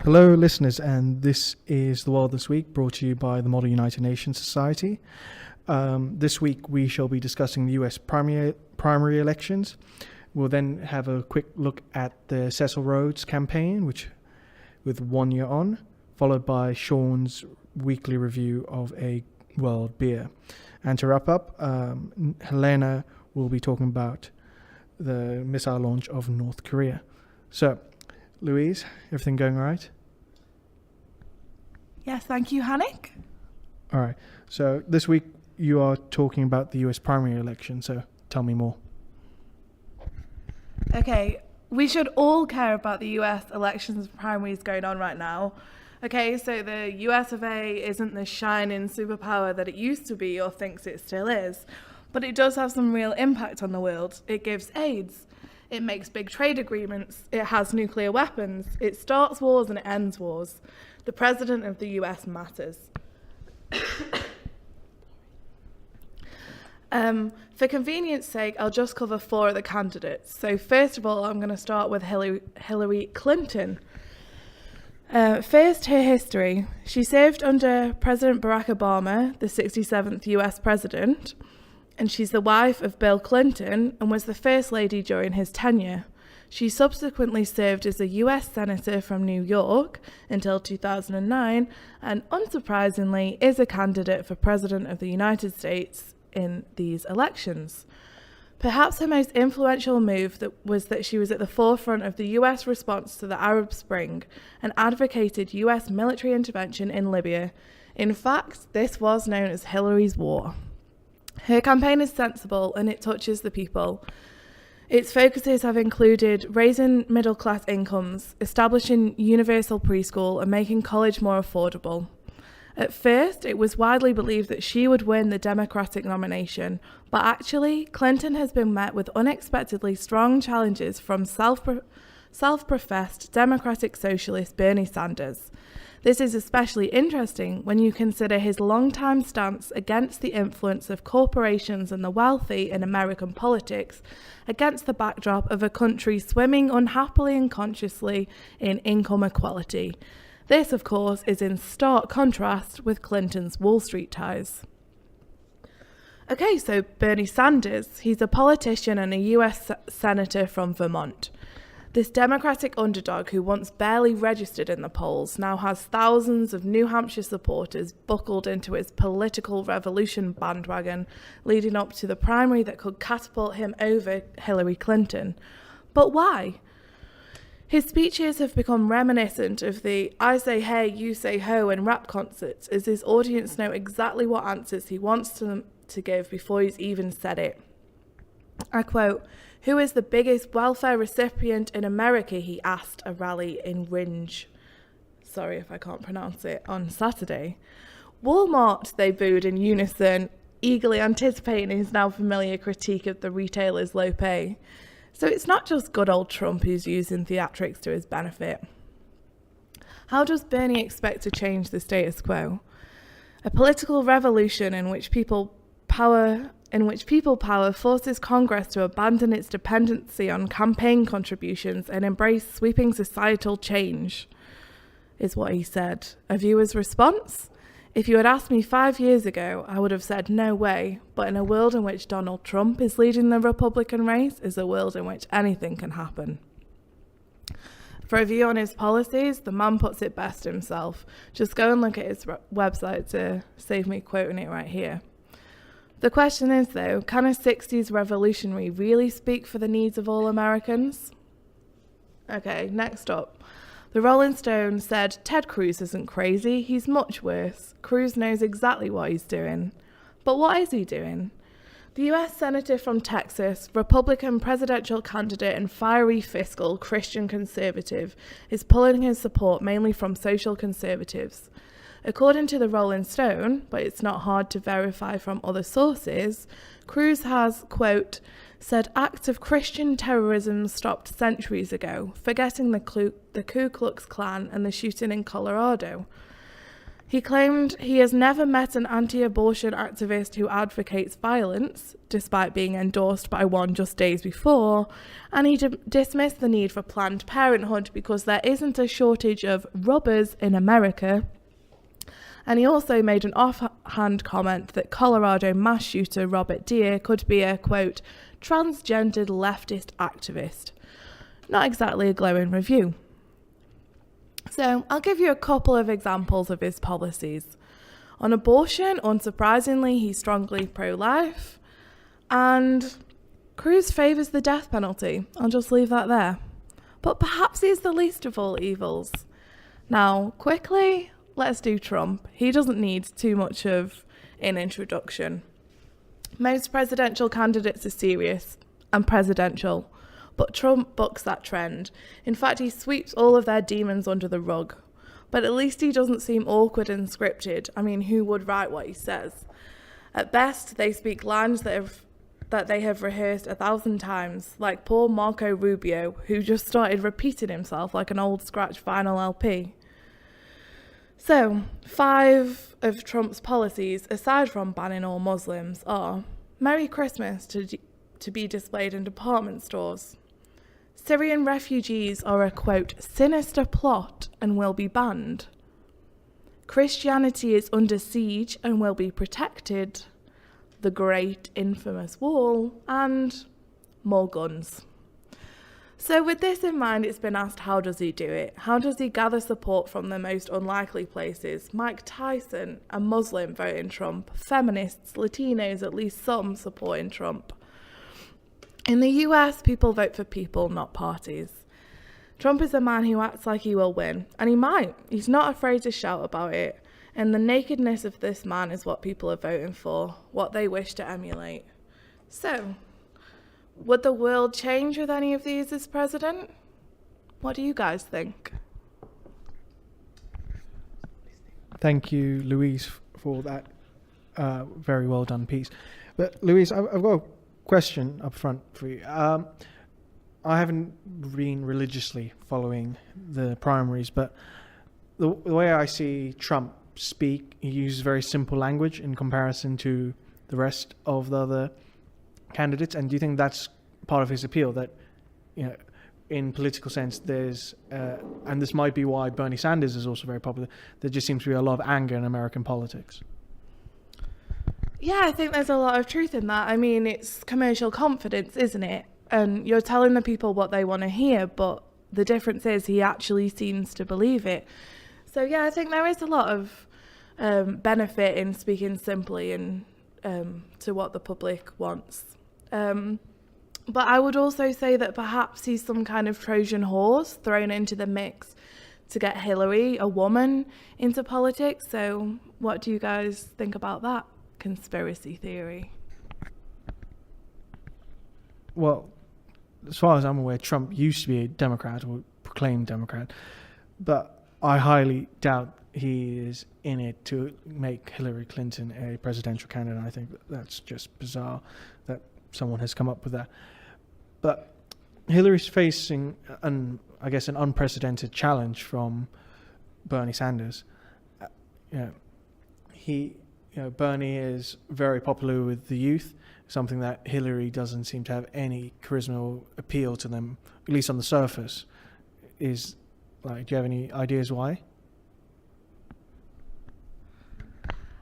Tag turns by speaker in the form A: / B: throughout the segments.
A: Hello, listeners, and this is The World This Week, brought to you by the Model United Nations Society. This week we shall be discussing the US primary elections. We'll then have a quick look at the Cecil Rhodes campaign, which with 1 year on, followed by Sean's weekly review of a world beer. And to wrap up, Helena will be talking about the missile launch of North Korea. So, Louise, everything going all right?
B: Yes, thank you, Hannick.
A: All right. So this week you are talking about the US primary election, so tell me more.
B: Okay, we should all care about the US elections and primaries going on right now. Okay, so the US of A isn't the shining superpower that it used to be or thinks it still is, but it does have some real impact on the world. It gives AIDS. It makes big trade agreements. It has nuclear weapons. It starts wars and it ends wars. The president of the US matters. For convenience sake, I'll just cover 4 of the candidates. So first of all, I'm going to start with Hillary Clinton. First, her history. She served under President Barack Obama, the 67th US president, and she's the wife of Bill Clinton and was the First Lady during his tenure. She subsequently served as a US Senator from New York until 2009 and, unsurprisingly, is a candidate for President of the United States in these elections. Perhaps her most influential move was that she was at the forefront of the US response to the Arab Spring and advocated US military intervention in Libya. In fact, this was known as Hillary's War. Her campaign is sensible and it touches the people. Its focuses have included raising middle-class incomes, establishing universal preschool, and making college more affordable. At first, it was widely believed that she would win the Democratic nomination, but actually, Clinton has been met with unexpectedly strong challenges from self-professed Democratic socialist Bernie Sanders. This is especially interesting when you consider his long-time stance against the influence of corporations and the wealthy in American politics, against the backdrop of a country swimming unhappily and consciously in income equality. This, of course, is in stark contrast with Clinton's Wall Street ties. Okay, so Bernie Sanders, he's a politician and a US senator from Vermont. This Democratic underdog who once barely registered in the polls now has thousands of New Hampshire supporters buckled into his political revolution bandwagon, leading up to the primary that could catapult him over Hillary Clinton. But why? His speeches have become reminiscent of the I say hey, you say ho in rap concerts, as his audience know exactly what answers he wants them to give before he's even said it. I quote, "Who is the biggest welfare recipient in America?" he asked a rally in Ringe. Sorry if I can't pronounce it, on Saturday. Walmart, they booed in unison, eagerly anticipating his now familiar critique of the retailer's low pay. So it's not just good old Trump who's using theatrics to his benefit. How does Bernie expect to change the status quo? A political revolution in which people power forces Congress to abandon its dependency on campaign contributions and embrace sweeping societal change, is what he said. A viewer's response? If you had asked me 5 years ago, I would have said no way, but in a world in which Donald Trump is leading the Republican race is a world in which anything can happen. For a view on his policies, the man puts it best himself. Just go and look at his website to save me quoting it right here. The question is, though, can a 60s revolutionary really speak for the needs of all Americans? Okay, next up. The Rolling Stone said Ted Cruz isn't crazy, he's much worse. Cruz knows exactly what he's doing. But what is he doing? The US Senator from Texas, Republican presidential candidate and fiery fiscal Christian conservative, is pulling his support mainly from social conservatives. According to the Rolling Stone, but it's not hard to verify from other sources, Cruz has, quote, said acts of Christian terrorism stopped centuries ago, forgetting the Ku Klux Klan and the shooting in Colorado. He claimed he has never met an anti-abortion activist who advocates violence, despite being endorsed by one just days before, and he dismissed the need for Planned Parenthood because there isn't a shortage of robbers in America. And he also made an offhand comment that Colorado mass shooter Robert Deere could be a, quote, transgendered leftist activist. Not exactly a glowing review. So I'll give you a couple of examples of his policies. On abortion, unsurprisingly, he's strongly pro-life. And Cruz favours the death penalty. I'll just leave that there. But perhaps he's the least of all evils. Now, quickly, let's do Trump. He doesn't need too much of an introduction. Most presidential candidates are serious and presidential, but Trump bucks that trend. In fact, he sweeps all of their demons under the rug. But at least he doesn't seem awkward and scripted. I mean, who would write what he says? At best, they speak lines that they have rehearsed 1,000 times, like poor Marco Rubio, who just started repeating himself like an old scratch vinyl LP. So, 5 of Trump's policies, aside from banning all Muslims, are Merry Christmas to be displayed in department stores. Syrian refugees are a, quote, sinister plot and will be banned. Christianity is under siege and will be protected. The Great Infamous Wall, and more guns. So with this in mind, it's been asked, how does he do it? How does he gather support from the most unlikely places? Mike Tyson, a Muslim, voting Trump. Feminists, Latinos, at least some, supporting Trump. In the US, people vote for people, not parties. Trump is a man who acts like he will win, and he might. He's not afraid to shout about it. And the nakedness of this man is what people are voting for, what they wish to emulate. So, would the world change with any of these as president? What do you guys think?
A: Thank you, Louise, for that very well done piece. But Louise, I've got a question up front for you. I haven't been religiously following the primaries, but the way I see Trump speak, he uses very simple language in comparison to the rest of the other candidates. And do you think that's part of his appeal, that, you know, in political sense, there's and this might be why Bernie Sanders is also very popular, there just seems to be a lot of anger in American politics?
B: Yeah, I think there's a lot of truth in that. I mean, it's commercial confidence, isn't it? And you're telling the people what they want to hear, but the difference is he actually seems to believe it. So yeah, I think there is a lot of benefit in speaking simply and to what the public wants. But I would also say that perhaps he's some kind of Trojan horse thrown into the mix to get Hillary, a woman, into politics. So what do you guys think about that conspiracy theory?
A: Well, as far as I'm aware, Trump used to be a Democrat, or proclaimed Democrat, but I highly doubt he is in it to make Hillary Clinton a presidential candidate. I think that's just bizarre that someone has come up with that. But Hillary's facing, an unprecedented challenge from Bernie Sanders. Bernie is very popular with the youth, something that Hillary doesn't seem to have any charisma or appeal to them, at least on the surface. Do you have any ideas why?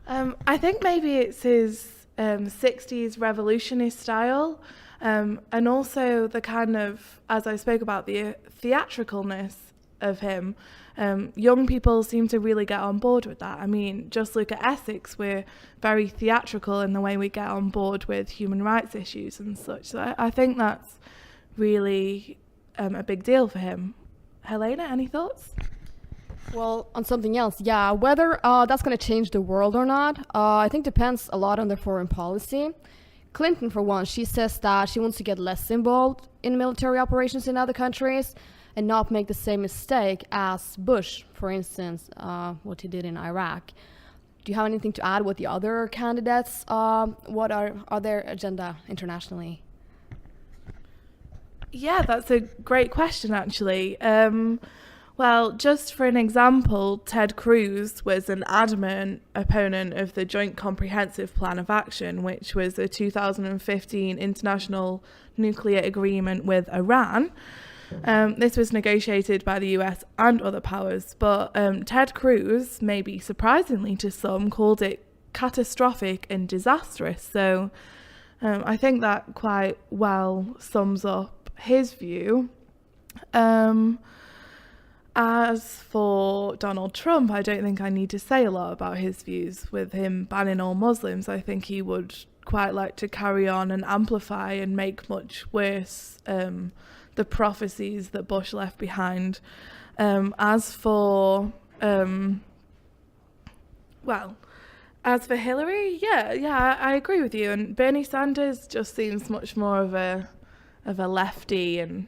B: I think maybe it's his 60s revolutionist style, and also the kind of, as I spoke about, the theatricalness of him. Young people seem to really get on board with that. I mean, just look at Essex. We're very theatrical in the way we get on board with human rights issues and such. So I think that's really a big deal for him. Helena, any thoughts?
C: Well, on something else, yeah, whether that's going to change the world or not, I think depends a lot on their foreign policy. Clinton, for one, she says that she wants to get less involved in military operations in other countries and not make the same mistake as Bush, for instance, what he did in Iraq. Do you have anything to add with the other candidates? What are their agenda internationally?
B: Yeah, that's a great question, actually. Well, just for an example, Ted Cruz was an adamant opponent of the Joint Comprehensive Plan of Action, which was a 2015 international nuclear agreement with Iran. This was negotiated by the US and other powers, but Ted Cruz, maybe surprisingly to some, called it catastrophic and disastrous. So I think that quite well sums up his view. As for Donald Trump, I don't think I need to say a lot about his views. With him banning all Muslims, I think he would quite like to carry on and amplify and make much worse the prophecies that Bush left behind. As for Hillary, yeah, I agree with you. And Bernie Sanders just seems much more of a lefty, and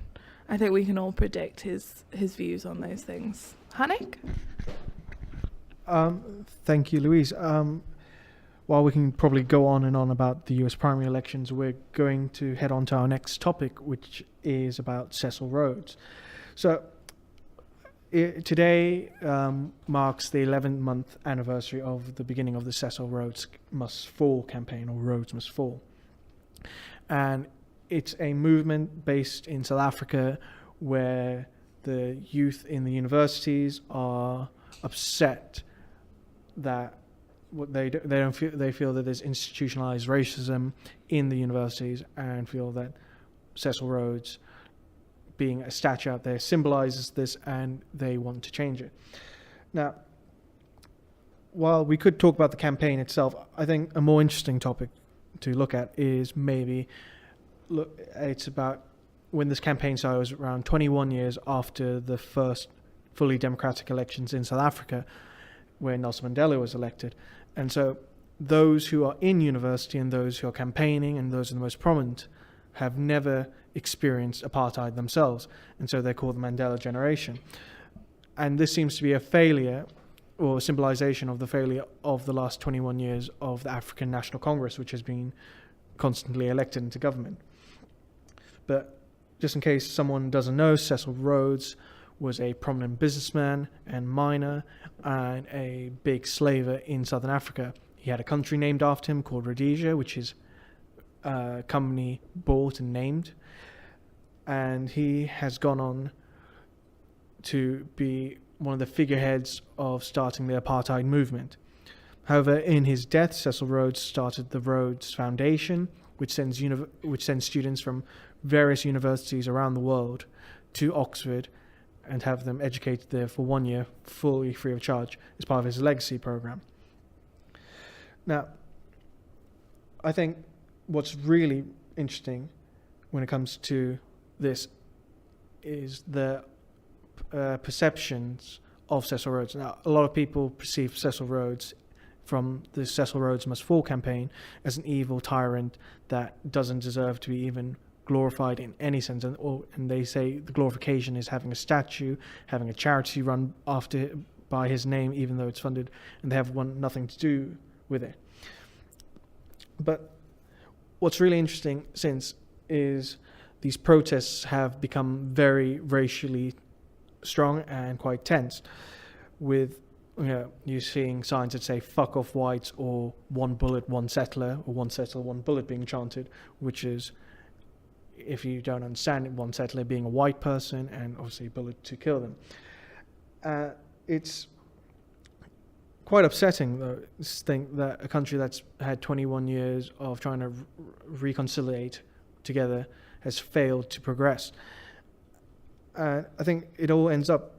B: I think we can all predict his views on those things. Hanik?
A: Thank you, Louise. While we can probably go on and on about the US primary elections, we're going to head on to our next topic, which is about Cecil Rhodes. So today marks the 11th anniversary of the beginning of the Cecil Rhodes Must Fall campaign, or Rhodes Must Fall. And it's a movement based in South Africa where the youth in the universities are upset that they feel that there's institutionalized racism in the universities, and feel that Cecil Rhodes being a statue out there symbolizes this, and they want to change it. Now, while we could talk about the campaign itself, I think a more interesting topic to look at is it's about when this campaign started. It was around 21 years after the first fully democratic elections in South Africa, where Nelson Mandela was elected. And so those who are in university and those who are campaigning and those are the most prominent have never experienced apartheid themselves. And so they're called the Mandela generation. And this seems to be a failure, or a symbolization of the failure of the last 21 years of the African National Congress, which has been constantly elected into government. But just in case someone doesn't know, Cecil Rhodes was a prominent businessman and miner and a big slaver in Southern Africa. He had a country named after him called Rhodesia, which his company bought and named. And he has gone on to be one of the figureheads of starting the apartheid movement. However, in his death, Cecil Rhodes started the Rhodes Foundation, which sends students from various universities around the world to Oxford and have them educated there for 1 year, fully free of charge, as part of his legacy program. Now, I think what's really interesting when it comes to this is the perceptions of Cecil Rhodes. Now, a lot of people perceive Cecil Rhodes from the Cecil Rhodes Must Fall campaign as an evil tyrant that doesn't deserve to be even glorified in any sense, and they say the glorification is having a statue, having a charity run by his name, even though it's funded, and they have nothing to do with it. But what's really interesting since is these protests have become very racially strong and quite tense, with you're seeing signs that say "fuck off whites" or "one bullet, one settler," or "one settler, one bullet" being chanted, which is, if you don't understand it, one settler being a white person and obviously a bullet to kill them. It's quite upsetting, though, to think that a country that's had 21 years of trying to reconciliate together has failed to progress. I think it all ends up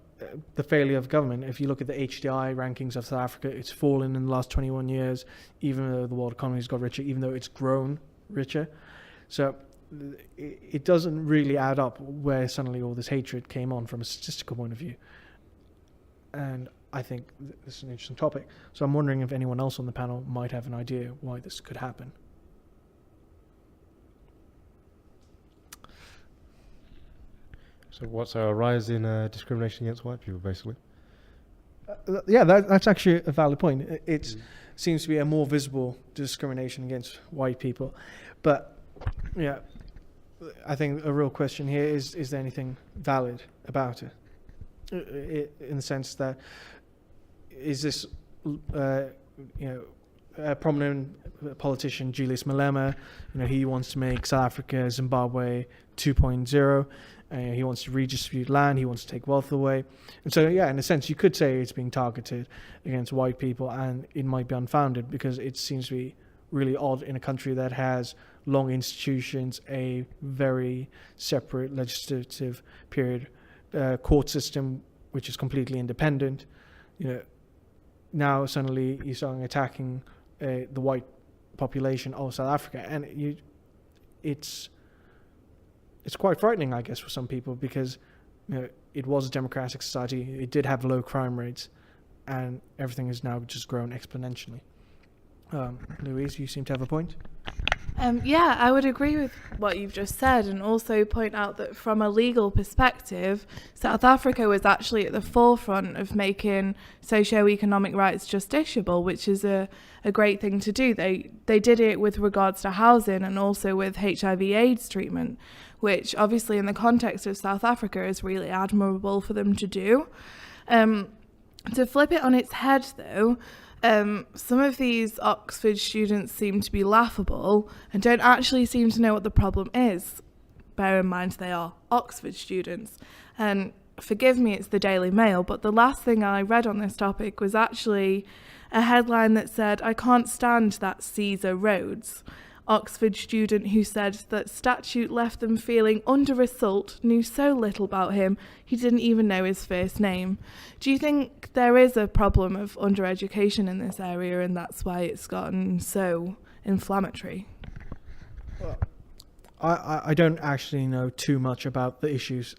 A: the failure of government. If you look at the HDI rankings of South Africa, it's fallen in the last 21 years, even though the world economy has got richer, even though it's grown richer. So it doesn't really add up where suddenly all this hatred came on from a statistical point of view. And I think this is an interesting topic. So I'm wondering if anyone else on the panel might have an idea why this could happen.
D: So what's a rise in discrimination against white people, basically?
A: That's actually a valid point. It seems to be a more visible discrimination against white people. But yeah, I think a real question here is there anything valid about it? in the sense that is this, a prominent politician, Julius Malema, he wants to make South Africa, Zimbabwe 2.0. He wants to redistribute land. He wants to take wealth away. And so, in a sense, you could say it's being targeted against white people, and it might be unfounded because it seems to be really odd in a country that has long institutions, a very separate legislative period, court system which is completely independent. Now suddenly you're starting attacking the white population of South Africa, and it's quite frightening, I guess, for some people, because it was a democratic society. It did have low crime rates, and everything has now just grown exponentially. Louise, you seem to have a point.
B: I would agree with what you've just said, and also point out that from a legal perspective, South Africa was actually at the forefront of making socio-economic rights justiciable, which is a great thing to do. They did it with regards to housing and also with HIV/AIDS treatment, which obviously in the context of South Africa is really admirable for them to do. To flip it on its head, though, some of these Oxford students seem to be laughable and don't actually seem to know what the problem is. Bear in mind they are Oxford students. And forgive me, it's the Daily Mail, but the last thing I read on this topic was actually a headline that said, "I can't stand that Caesar Rhodes." Oxford student who said that statute left them feeling under assault, knew so little about him, he didn't even know his first name. Do you think there is a problem of undereducation in this area, and that's why it's gotten so inflammatory?
A: Well, I don't actually know too much about the issues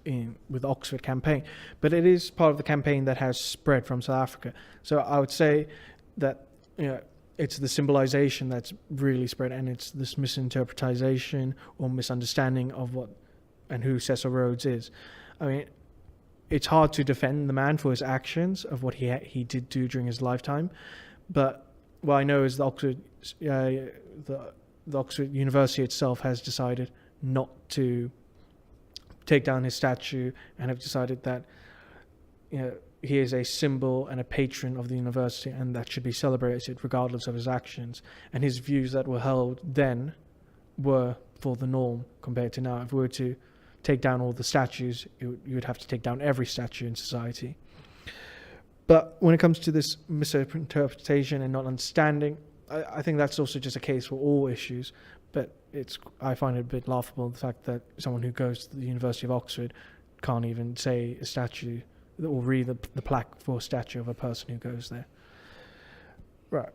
A: with the Oxford campaign, but it is part of the campaign that has spread from South Africa. So I would say that it's the symbolization that's really spread, and it's this misinterpretation or misunderstanding of what and who Cecil Rhodes is. I mean, it's hard to defend the man for his actions of what he did do during his lifetime, but what I know is the Oxford University itself has decided not to take down his statue, and have decided that he is a symbol and a patron of the university, and that should be celebrated regardless of his actions. And his views that were held then were for the norm compared to now. If we were to take down all the statues, you would have to take down every statue in society. But when it comes to this misinterpretation and not understanding, I think that's also just a case for all issues. But I find it a bit laughable, the fact that someone who goes to the University of Oxford can't even say a statue or read the plaque for a statue of a person who goes there. Right.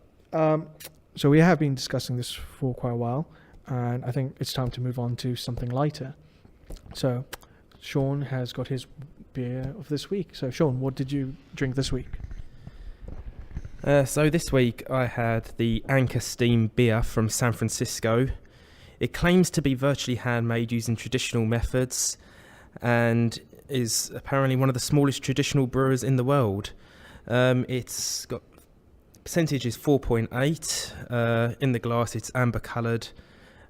A: So we have been discussing this for quite a while, and I think it's time to move on to something lighter. So Sean has got his beer of this week. So Sean, what did you drink this week?
E: So this week I had the Anchor Steam beer from San Francisco. It claims to be virtually handmade using traditional methods, and is apparently one of the smallest traditional brewers in the world. It's got percentage is 4.8. In the glass it's amber coloured,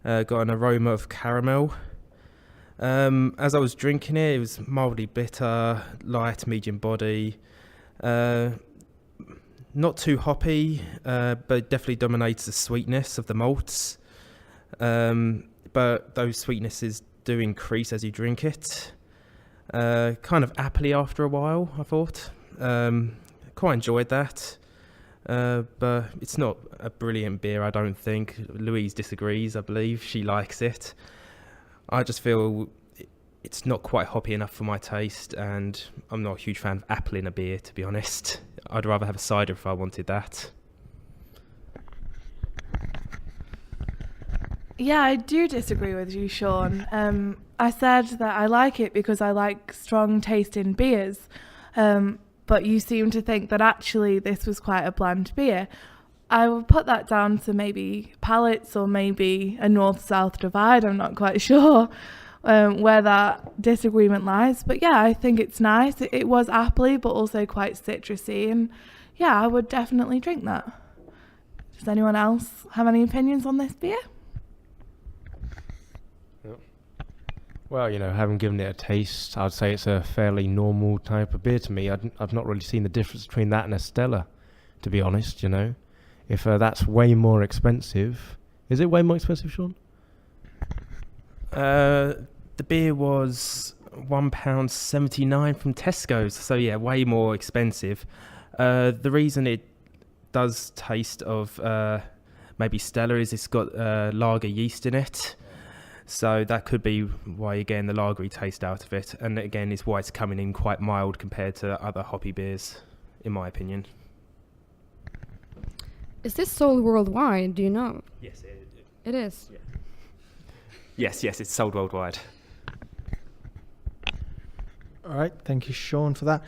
E: got an aroma of caramel. As I was drinking it, it was mildly bitter, light, medium body, not too hoppy, but definitely dominates the sweetness of the malts. But those sweetnesses do increase as you drink it. Kind of appley after a while, I thought. Quite enjoyed that. But it's not a brilliant beer, I don't think. Louise disagrees, I believe. She likes it. I just feel it's not quite hoppy enough for my taste, and I'm not a huge fan of apple in a beer, to be honest. I'd rather have a cider if I wanted that.
B: Yeah, I do disagree with you, Sean. I said that I like it because I like strong tasting beers, but you seem to think that actually this was quite a bland beer. I will put that down to maybe palates or maybe a north-south divide. I'm not quite sure where that disagreement lies. But yeah, I think it's nice. It was appley, but also quite citrusy. And yeah, I would definitely drink that. Does anyone else have any opinions on this beer?
D: Well, having given it a taste, I'd say it's a fairly normal type of beer to me. I've not really seen the difference between that and a Stella, to be honest, If that's way more expensive... Is it way more expensive, Sean?
E: The beer was £1.79 from Tesco's, so yeah, way more expensive. The reason it does taste of maybe Stella is it's got lager yeast in it. So that could be why you're getting the lagery taste out of it. And again, it's why it's coming in quite mild compared to other hoppy beers, in my opinion.
C: Is this sold worldwide? Do you know?
E: Yes,
C: It is.
E: Yeah. Yes, it's sold worldwide.
A: All right, thank you, Sean, for that.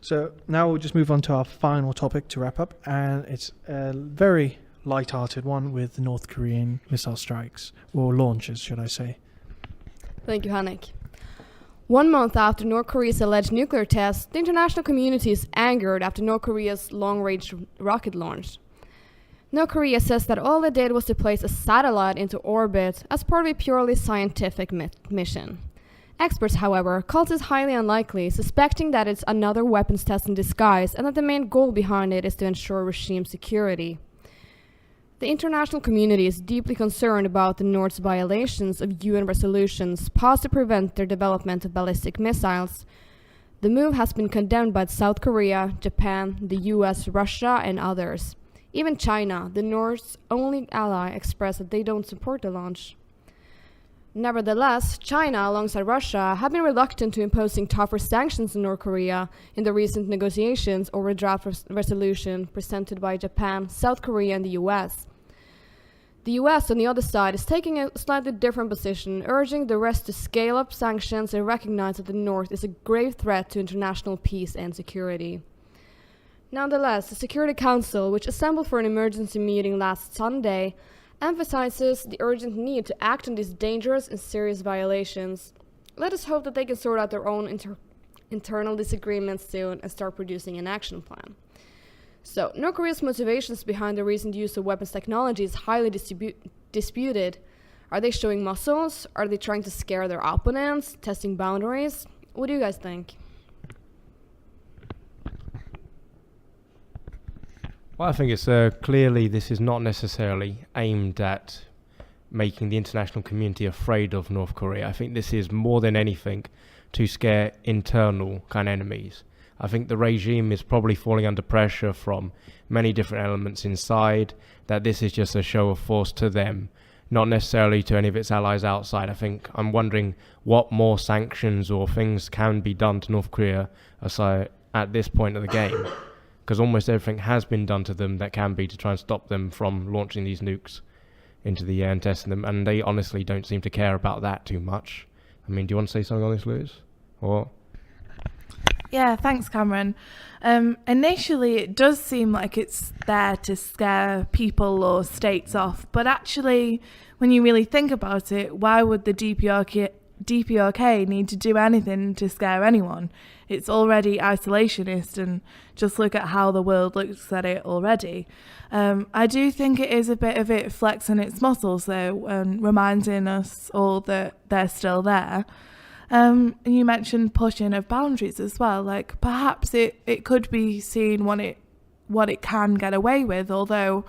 A: So now we'll just move on to our final topic to wrap up, and it's a very light-hearted one with the North Korean missile strikes, or launches, should I say.
C: Thank you, Hannek. 1 month after North Korea's alleged nuclear test, the international community is angered after North Korea's long-range rocket launch. North Korea says that all it did was to place a satellite into orbit as part of a purely scientific mission. Experts, however, call this highly unlikely, suspecting that it's another weapons test in disguise and that the main goal behind it is to ensure regime security. The international community is deeply concerned about the North's violations of UN resolutions passed to prevent their development of ballistic missiles. The move has been condemned by South Korea, Japan, the US, Russia, and others. Even China, the North's only ally, expressed that they don't support the launch. Nevertheless, China, alongside Russia, have been reluctant to imposing tougher sanctions on North Korea in the recent negotiations over a draft resolution presented by Japan, South Korea, and the US. The US, on the other side, is taking a slightly different position, urging the rest to scale up sanctions and recognize that the North is a grave threat to international peace and security. Nonetheless, the Security Council, which assembled for an emergency meeting last Sunday, emphasizes the urgent need to act on these dangerous and serious violations. Let us hope that they can sort out their own internal disagreements soon and start producing an action plan. So, North Korea's motivations behind the recent use of weapons technology is highly disputed. Are they showing muscles? Are they trying to scare their opponents? Testing boundaries? What do you guys think?
D: Well, I think it's clearly this is not necessarily aimed at making the international community afraid of North Korea. I think this is more than anything to scare internal kind of enemies. I think the regime is probably falling under pressure from many different elements inside, that this is just a show of force to them, not necessarily to any of its allies outside. I think I'm wondering what more sanctions or things can be done to North Korea aside at this point of the game, because almost everything has been done to them that can be to try and stop them from launching these nukes into the air and testing them, and they honestly don't seem to care about that too much. I mean, do you want to say something on this, Lewis? Or...
B: Yeah, thanks, Cameron. Initially, it does seem like it's there to scare people or states off, but actually, when you really think about it, why would the DPRK need to do anything to scare anyone? It's already isolationist, and just look at how the world looks at it already. I do think it is a bit of it flexing its muscles, though, and reminding us all that they're still there. And you mentioned pushing of boundaries as well. Like, perhaps it could be seen what it can get away with, although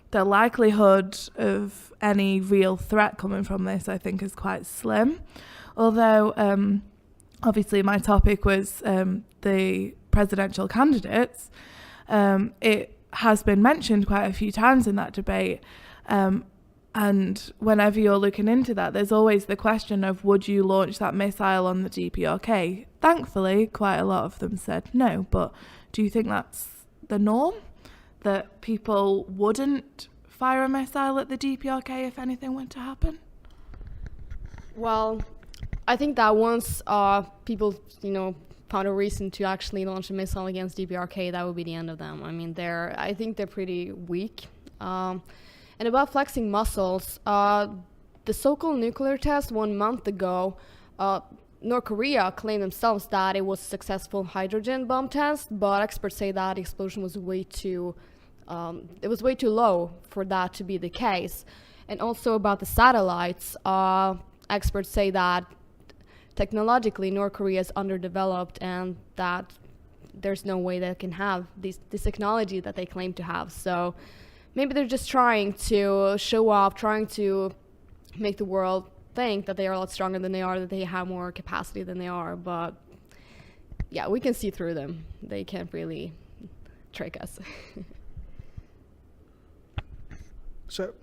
B: the likelihood of any real threat coming from this, I think, is quite slim. Although, obviously, my topic was the presidential candidates. It has been mentioned quite a few times in that debate. And whenever you're looking into that, there's always the question of, would you launch that missile on the DPRK? Thankfully, quite a lot of them said no. But do you think that's the norm? That people wouldn't fire a missile at the DPRK if anything were to happen?
C: Well, I think that once people, found a reason to actually launch a missile against DPRK, that would be the end of them. I mean, I think they're pretty weak. And about flexing muscles, the so-called nuclear test 1 month ago, North Korea claimed themselves that it was a successful hydrogen bomb test, but experts say that the explosion was way too low for that to be the case. And also about the satellites, experts say that technologically North Korea is underdeveloped and that there's no way they can have this technology that they claim to have. So maybe they're just trying to show off, trying to make the world think that they are a lot stronger than they are, that they have more capacity than they are. But yeah, we can see through them. They can't really trick us.
A: So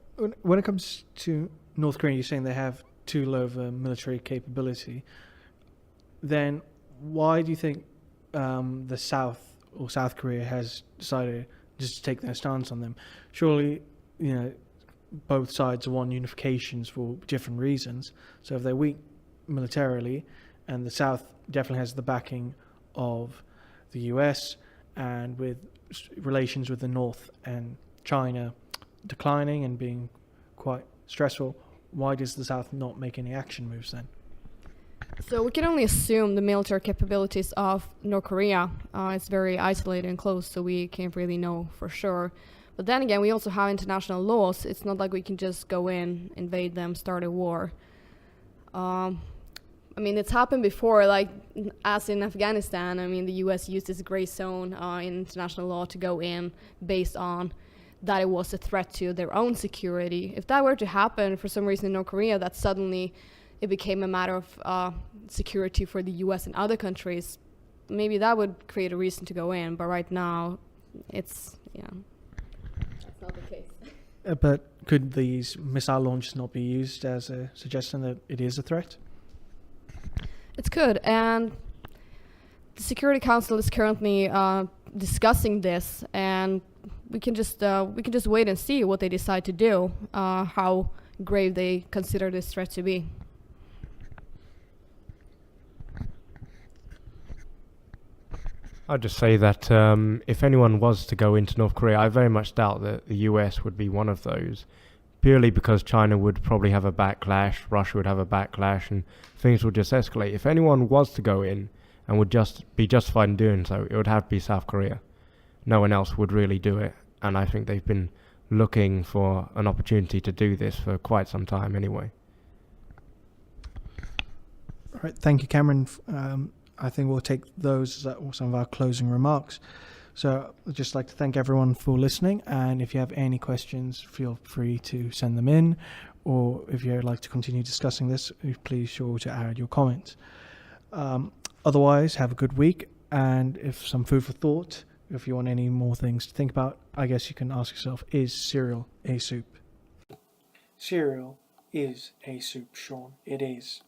A: when it comes to North Korea, you're saying they have too low of a military capability. Then why do you think the South or South Korea has decided just to take their stance on them? Surely, both sides want unifications for different reasons. So if they're weak militarily, and the South definitely has the backing of the US, and with relations with the North and China declining and being quite stressful, why does the South not make any action moves then?
C: So we can only assume the military capabilities of North Korea. It's very isolated and close, so we can't really know for sure. But then again, we also have international laws. It's not like we can just go in, invade them, start a war. It's happened before, like as in Afghanistan. The US used this gray zone in international law to go in based on that it was a threat to their own security. If that were to happen for some reason in North Korea, that suddenly it became a matter of security for the US and other countries, maybe that would create a reason to go in. But right now, that's not the case.
A: But could these missile launches not be used as a suggestion that it is a threat?
C: It could, and the Security Council is currently discussing this, and we can just wait and see what they decide to do, how grave they consider this threat to be.
D: I'd just say that if anyone was to go into North Korea, I very much doubt that the US would be one of those, purely because China would probably have a backlash, Russia would have a backlash, and things would just escalate. If anyone was to go in and would just be justified in doing so, it would have to be South Korea. No one else would really do it, and I think they've been looking for an opportunity to do this for quite some time anyway.
A: All right, thank you, Cameron. I think we'll take those as some of our closing remarks. So I'd just like to thank everyone for listening, and if you have any questions, feel free to send them in, or if you'd like to continue discussing this, please sure to add your comments. Otherwise, have a good week, and if some food for thought, if you want any more things to think about, I guess you can ask yourself, is cereal a soup? Cereal is a soup, Sean. It is.